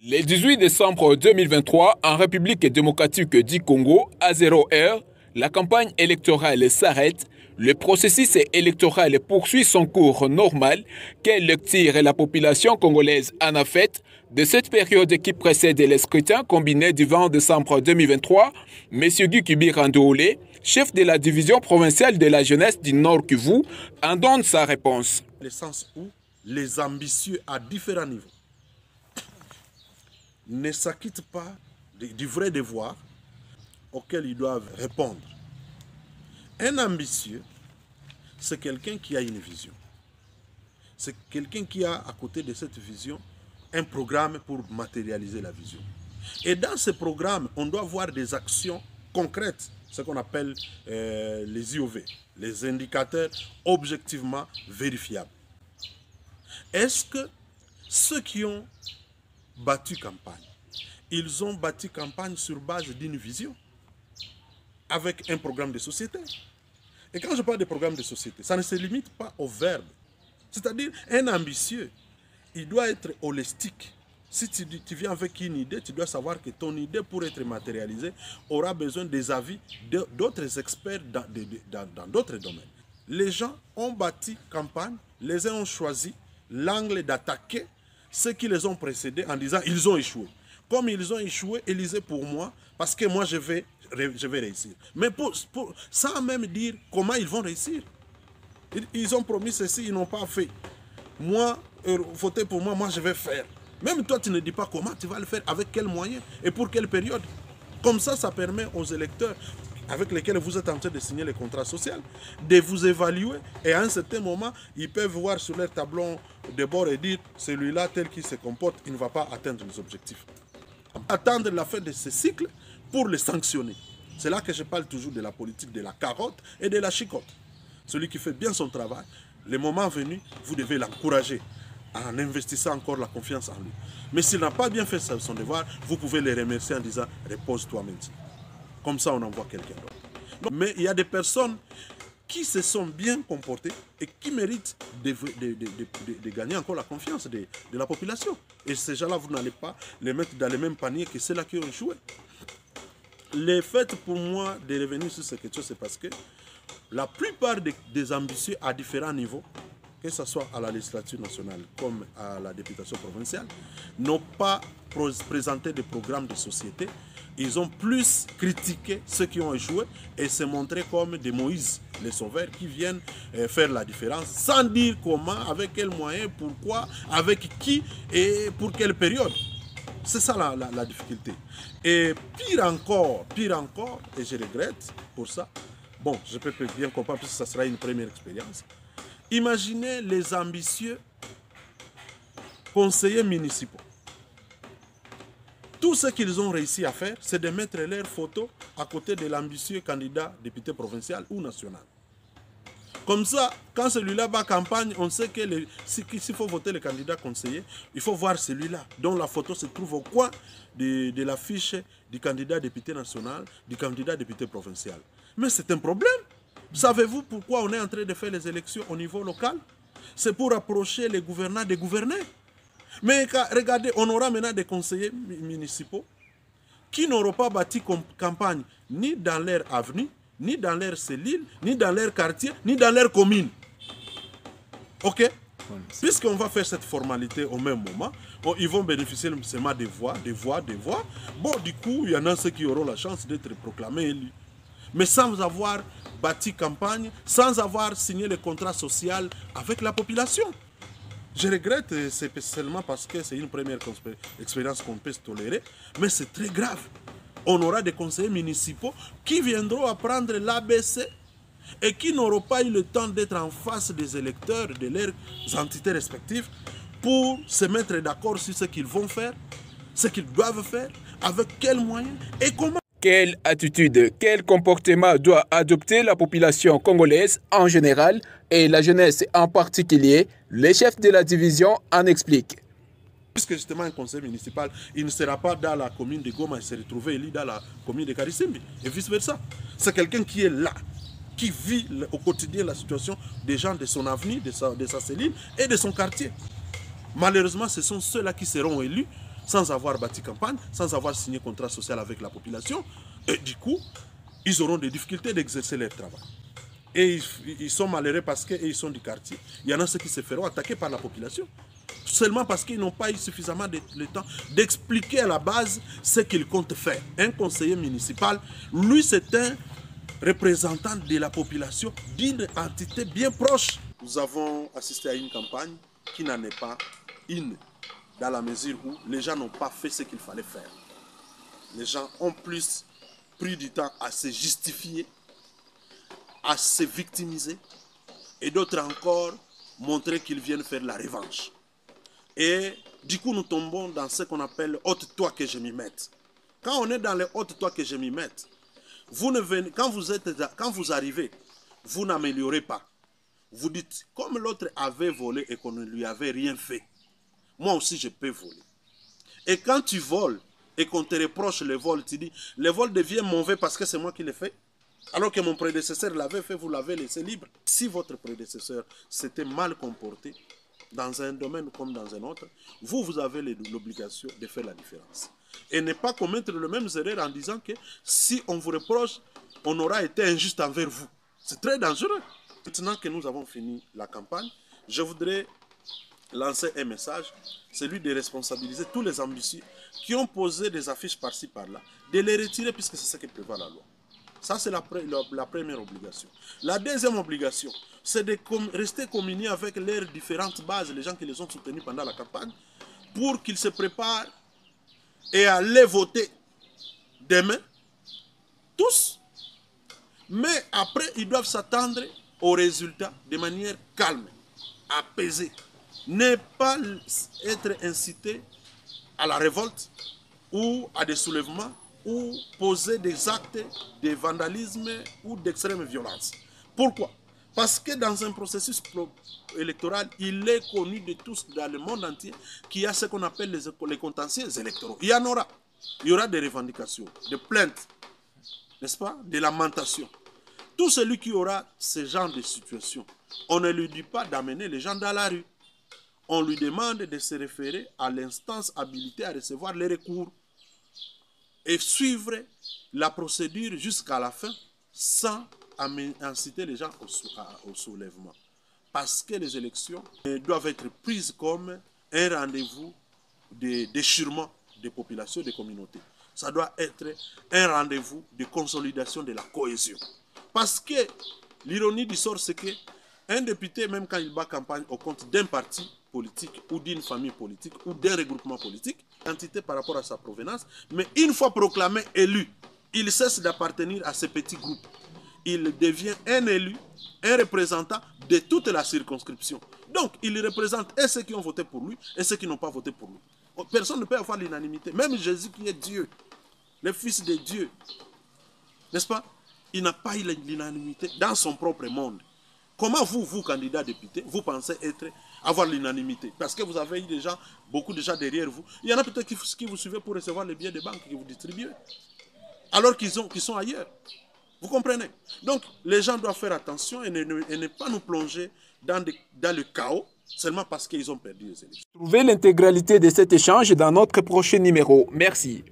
Le 18 décembre 2023, en République démocratique du Congo, à 0h, la campagne électorale s'arrête. Le processus électoral poursuit son cours normal. Quelle lecture la population congolaise en a fait de cette période qui précède les scrutins combinés du 20 décembre 2023? M. Guy Kibirandoulé, chef de la division provinciale de la jeunesse du Nord Kivu, en donne sa réponse. Le sens où les ambitieux à différents niveaux ne s'acquittent pas du vrai devoir auquel ils doivent répondre. Un ambitieux, c'est quelqu'un qui a une vision. C'est quelqu'un qui a à côté de cette vision un programme pour matérialiser la vision. Et dans ce programme, on doit voir des actions concrètes, ce qu'on appelle les IOV, les indicateurs objectivement vérifiables. Est-ce que ceux qui ont battu campagne, ils ont battu campagne sur base d'une vision, avec un programme de société? Et quand je parle de programme de société, ça ne se limite pas au verbe. C'est-à-dire, un ambitieux, il doit être holistique. Si tu viens avec une idée, tu dois savoir que ton idée, pour être matérialisée, aura besoin des avis d'autres experts dans d'autres domaines. Les gens ont bâti campagne, les uns ont choisi l'angle d'attaquer ceux qui les ont précédés en disant ils ont échoué. Comme ils ont échoué, élisez pour moi, parce que moi je vais réussir. Mais sans même dire comment ils vont réussir. Ils ont promis ceci, ils n'ont pas fait. Moi, votez pour moi, moi je vais faire. Même toi, tu ne dis pas comment tu vas le faire, avec quels moyens et pour quelle période. Comme ça permet aux électeurs avec lesquels vous êtes en train de signer les contrats sociaux, de vous évaluer et à un certain moment, ils peuvent voir sur leur tableau de bord et dire celui-là, tel qu'il se comporte, il ne va pas atteindre les objectifs. Attendre la fin de ce cycle pour les sanctionner. C'est là que je parle toujours de la politique de la carotte et de la chicotte. Celui qui fait bien son travail, le moment venu, vous devez l'encourager en investissant encore la confiance en lui. Mais s'il n'a pas bien fait son devoir, vous pouvez le remercier en disant « repose-toi maintenant ». Comme ça, on envoie quelqu'un d'autre. Mais il y a des personnes qui se sont bien comportées et qui méritent de gagner encore la confiance de la population. Et ces gens-là, vous n'allez pas les mettre dans le même panier que ceux-là qui ont échoué. Le fait pour moi de revenir sur cette question, c'est parce que la plupart des ambitieux à différents niveaux, que ce soit à la législature nationale comme à la députation provinciale, n'ont pas présenté de programme de société. Ils ont plus critiqué ceux qui ont échoué et se montré comme des Moïse, les sauveurs, qui viennent faire la différence sans dire comment, avec quels moyens, pourquoi, avec qui et pour quelle période. C'est ça la difficulté. Et pire encore, et je regrette pour ça, bon, je peux bien comprendre parce que ça sera une première expérience. Imaginez les ambitieux conseillers municipaux. Tout ce qu'ils ont réussi à faire, c'est de mettre leurs photos à côté de l'ambitieux candidat député provincial ou national. Comme ça, quand celui-là bat campagne, on sait que s'il faut voter le candidat conseiller, il faut voir celui-là, dont la photo se trouve au coin de l'affiche du candidat député national, du candidat député provincial. Mais c'est un problème. Savez-vous pourquoi on est en train de faire les élections au niveau local? C'est pour approcher les gouvernants des gouvernés. Mais regardez, on aura maintenant des conseillers municipaux qui n'auront pas bâti campagne ni dans leur avenue, ni dans leur cellule, ni dans leur quartier, ni dans leur commune. Ok? Puisqu'on va faire cette formalité au même moment, ils vont bénéficier seulement des voix. Bon, du coup, il y en a ceux qui auront la chance d'être proclamés élus. Mais sans avoir bâti campagne, sans avoir signé le contrat social avec la population. Je regrette, c'est seulement parce que c'est une première expérience qu'on peut se tolérer, mais c'est très grave. On aura des conseillers municipaux qui viendront apprendre l'ABC et qui n'auront pas eu le temps d'être en face des électeurs de leurs entités respectives pour se mettre d'accord sur ce qu'ils vont faire, ce qu'ils doivent faire, avec quels moyens et comment. Quelle attitude, quel comportement doit adopter la population congolaise en général et la jeunesse en particulier? Le chef de la division en explique. Puisque justement un conseil municipal, il ne sera pas dans la commune de Goma, il se retrouve élu dans la commune de Karisimbi et vice-versa. C'est quelqu'un qui est là, qui vit au quotidien la situation des gens de son avenue, de sa cellule et de son quartier. Malheureusement, ce sont ceux-là qui seront élus sans avoir bâti campagne, sans avoir signé contrat social avec la population. Et du coup, ils auront des difficultés d'exercer leur travail. Et ils sont malheureux parce qu'ils sont du quartier. Il y en a ceux qui se feront attaquer par la population. Seulement parce qu'ils n'ont pas eu suffisamment de temps d'expliquer à la base ce qu'ils comptent faire. Un conseiller municipal, lui, c'est un représentant de la population d'une entité bien proche. Nous avons assisté à une campagne qui n'en est pas une, dans la mesure où les gens n'ont pas fait ce qu'il fallait faire. Les gens ont plus pris du temps à se justifier, à se victimiser, et d'autres encore montrer qu'ils viennent faire la revanche. Et du coup, nous tombons dans ce qu'on appelle « ôte-toi que je m'y mette ». Quand on est dans le « ôte-toi que je m'y mette », quand vous arrivez, vous n'améliorez pas. Vous dites, comme l'autre avait volé et qu'on ne lui avait rien fait, moi aussi je peux voler. Et quand tu voles et qu'on te reproche le vol, tu dis, le vol devient mauvais parce que c'est moi qui l'ai fait. Alors que mon prédécesseur l'avait fait, vous l'avez laissé libre. Si votre prédécesseur s'était mal comporté, dans un domaine comme dans un autre, vous avez l'obligation de faire la différence. Et ne pas commettre le même erreur en disant que si on vous reproche, on aura été injuste envers vous. C'est très dangereux. Maintenant que nous avons fini la campagne, je voudrais lancer un message, celui de responsabiliser tous les ambitieux qui ont posé des affiches par-ci par-là, de les retirer puisque c'est ce que prévoit la loi. Ça, c'est la première obligation. La deuxième obligation, c'est de rester communiés avec leurs différentes bases, les gens qui les ont soutenus pendant la campagne, pour qu'ils se préparent et aller voter demain, tous. Mais après, ils doivent s'attendre aux résultats de manière calme, apaisée. Ne pas être incité à la révolte ou à des soulèvements ou poser des actes de vandalisme ou d'extrême violence. Pourquoi? Parce que dans un processus électoral, il est connu de tous dans le monde entier qu'il y a ce qu'on appelle les contentieux électoraux. Il y en aura. Il y aura des revendications, des plaintes, n'est-ce pas? Des lamentations. Tout celui qui aura ce genre de situation, on ne lui dit pas d'amener les gens dans la rue. On lui demande de se référer à l'instance habilitée à recevoir les recours et suivre la procédure jusqu'à la fin sans inciter les gens au soulèvement. Parce que les élections doivent être prises comme un rendez-vous de déchirement des populations, des communautés. Ça doit être un rendez-vous de consolidation de la cohésion. Parce que l'ironie du sort, c'est qu'un député, même quand il bat campagne au compte d'un parti politique ou d'une famille politique ou d'un regroupement politique, entité par rapport à sa provenance, mais une fois proclamé élu, il cesse d'appartenir à ce petit groupe. Il devient un élu, un représentant de toute la circonscription. Donc, il représente et ceux qui ont voté pour lui et ceux qui n'ont pas voté pour lui. Personne ne peut avoir l'unanimité. Même Jésus qui est Dieu, le Fils de Dieu, n'est-ce pas? Il n'a pas eu l'unanimité dans son propre monde. Comment vous, candidat député, vous pensez avoir l'unanimité? Parce que vous avez eu des gens, beaucoup de gens derrière vous. Il y en a peut-être qui vous suivent pour recevoir les billets de banque que vous distribuez. Alors qu'ils sont ailleurs. Vous comprenez? Donc, les gens doivent faire attention et ne pas nous plonger dans le chaos seulement parce qu'ils ont perdu les élections. Trouvez l'intégralité de cet échange dans notre prochain numéro. Merci.